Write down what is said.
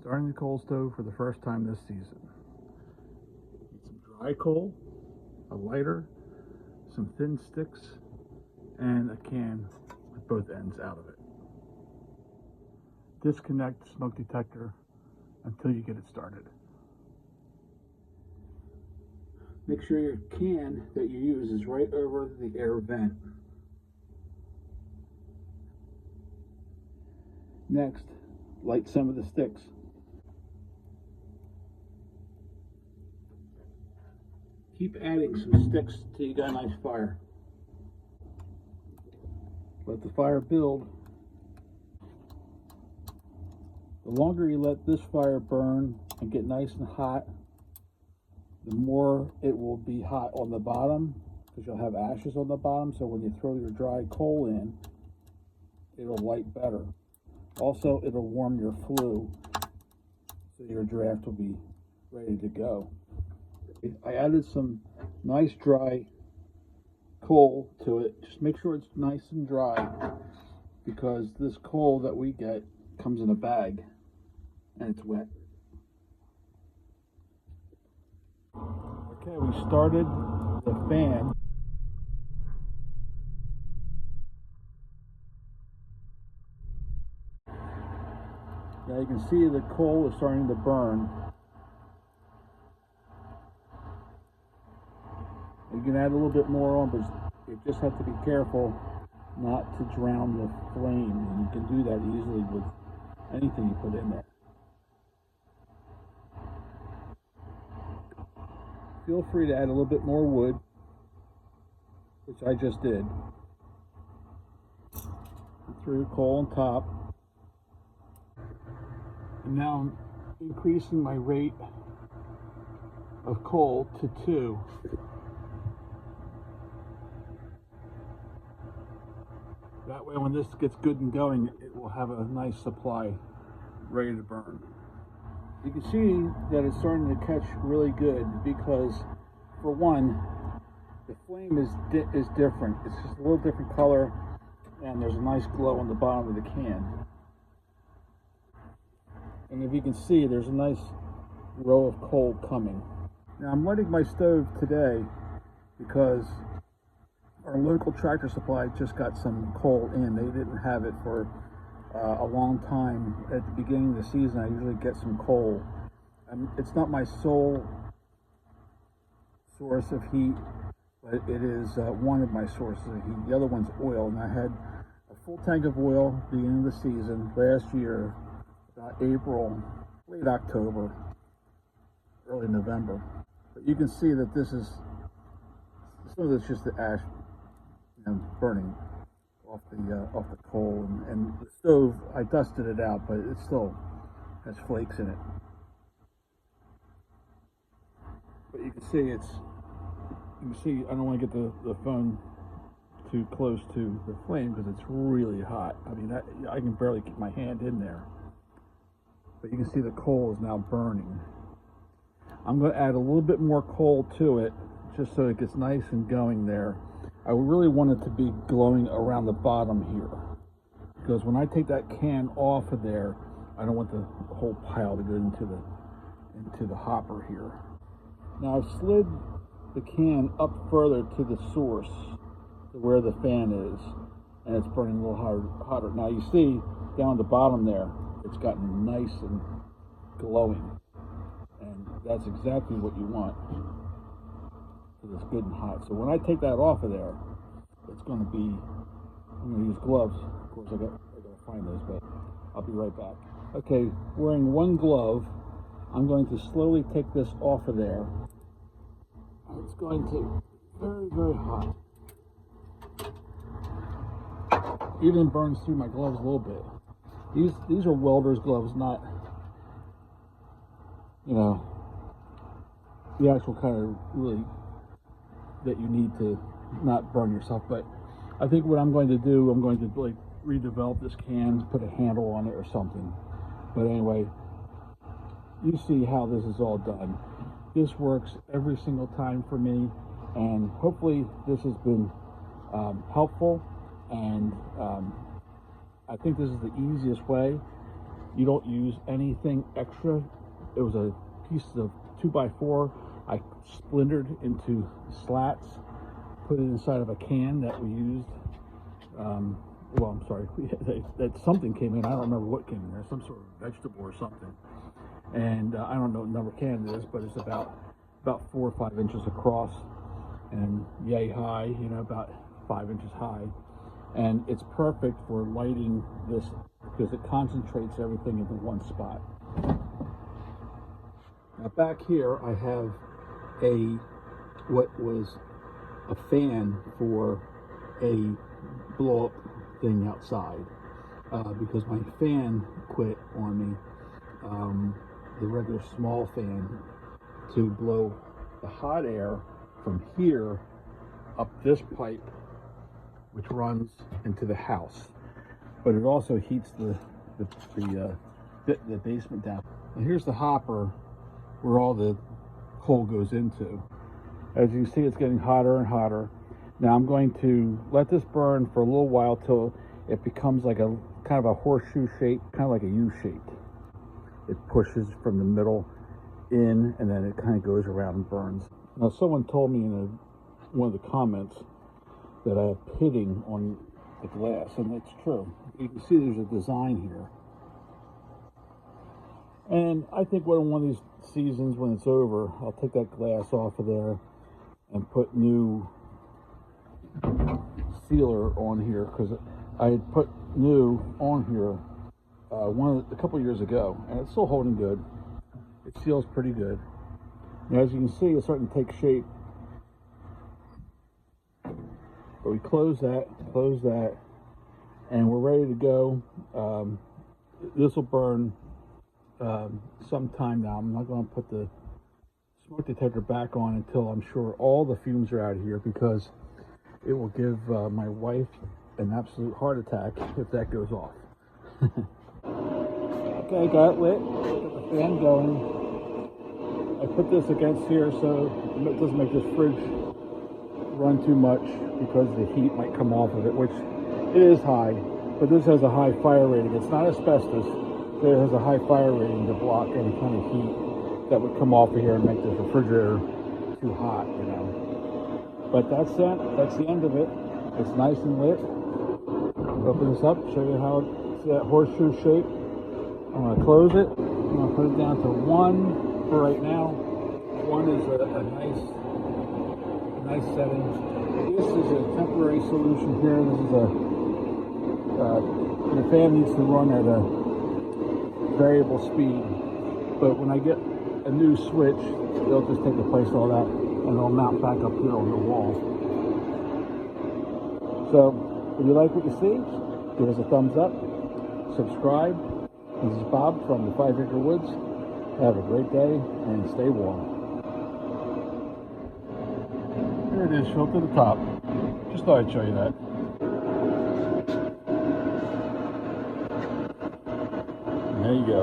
Starting the coal stove for the first time this season. Need some dry coal, a lighter, some thin sticks, and a can with both ends out of it. Disconnect the smoke detector until you get it started. Make sure your can that you use is right over the air vent. Next, light some of the sticks. Keep adding some sticks till you got a nice fire. Let the fire build. The longer you let this fire burn and get nice and hot, the more it will be hot on the bottom, because you'll have ashes on the bottom, so when you throw your dry coal in, it'll light better. Also, it'll warm your flue, so your draft will be ready to go. I added some nice dry coal to it. Just make sure it's nice and dry, because this coal that we get comes in a bag and it's wet. Okay, we started the fan. Now you can see the coal is starting to burn. You can add a little bit more on, but you just have to be careful not to drown the flame. And you can do that easily with anything you put in there. Feel free to add a little bit more wood, which I just did. Threw coal on top. And now I'm increasing my rate of coal to 2. That way when this gets good and going, it will have a nice supply ready to burn. You can see that it's starting to catch really good because, for one, the flame is different. It's just a little different color, and there's a nice glow on the bottom of the can. And if you can see, there's a nice row of coal coming. Now I'm lighting my stove today because our local Tractor Supply just got some coal in. They didn't have it for a long time. At the beginning of the season, I usually get some coal. It's not my sole source of heat, but it is one of my sources of heat. The other one's oil, and I had a full tank of oil at the beginning of the season last year, about April, late October, early November. But you can see that this is, some of this just the ash, burning off the coal, and the stove, I dusted it out, but it still has flakes in it. But you can see I don't want to get the phone too close to the flame because it's really hot. I mean, I can barely keep my hand in there. But you can see the coal is now burning. I'm going to add a little bit more coal to it just so it gets nice and going there. I really want it to be glowing around the bottom here, because when I take that can off of there, I don't want the whole pile to go into the hopper here. Now I've slid the can up further to the source, to where the fan is, and it's burning a little hotter. Now you see down at the bottom there, it's gotten nice and glowing, and that's exactly what you want. It's good and hot. So when I take that off of there, it's going to be, I'm going to use gloves. Of course, I got to find those, but I'll be right back. Okay, wearing one glove, I'm going to slowly take this off of there. It's going to be very, very hot. Even burns through my gloves a little bit. These are welder's gloves, not, the actual kind of really that you need to not burn yourself. But I think what I'm going to do, I'm going to redevelop this can, put a handle on it or something. But anyway, you see how this is all done. This works every single time for me, and hopefully this has been helpful, and I think this is the easiest way. You don't use anything extra. It was a piece of 2x4. I splintered into slats, put it inside of a can that we used. Well, I'm sorry, that something came in. I don't remember what came in there, some sort of vegetable or something. And I don't know what number can it is, but it's about 4 or 5 inches across and yay high, you know, about 5 inches high. And it's perfect for lighting this because it concentrates everything into one spot. Now back here I have what was a fan for a blow up thing outside because my fan quit on me, the regular small fan to blow the hot air from here up this pipe which runs into the house, but it also heats the basement down. And here's the hopper where all the coal goes into. As you see, it's getting hotter and hotter. Now I'm going to let this burn for a little while till it becomes like a kind of a horseshoe shape, kind of like a U shape. It pushes from the middle in and then it kind of goes around and burns. Now someone told me in one of the comments that I have pitting on the glass, and that's true. You can see there's a design here. And I think when one of these seasons, when it's over, I'll take that glass off of there and put new sealer on here, because I had put new on here a couple years ago, and it's still holding good. It seals pretty good. Now, as you can see, it's starting to take shape. But we close that, and we're ready to go. This will burn sometime now. I'm not going to put the smoke detector back on until I'm sure all the fumes are out of here, because it will give my wife an absolute heart attack if that goes off. Okay, got it lit. Got the fan going. I put this against here so it doesn't make this fridge run too much, because the heat might come off of it, which it is high, but this has a high fire rating. It's not asbestos, but it has a high fire rating to block any kind of heat that would come off of here and make this refrigerator too hot, you know. But that's the end of it. It's nice and lit. Open this up, show you how it's that horseshoe shape. I'm going to close it. I'm going to put it down to 1 for right now. 1 is a nice setting. This is a temporary solution here. This is the fan needs to run at a variable speed, but when I get a new switch, it'll just take the place of all that, and it'll mount back up here on the wall. So if you like what you see, give us a thumbs up, subscribe. This is Bob from the 5 Acre Woods. Have a great day and stay warm. There it is, filled to the top. Just thought I'd show you that. There you go.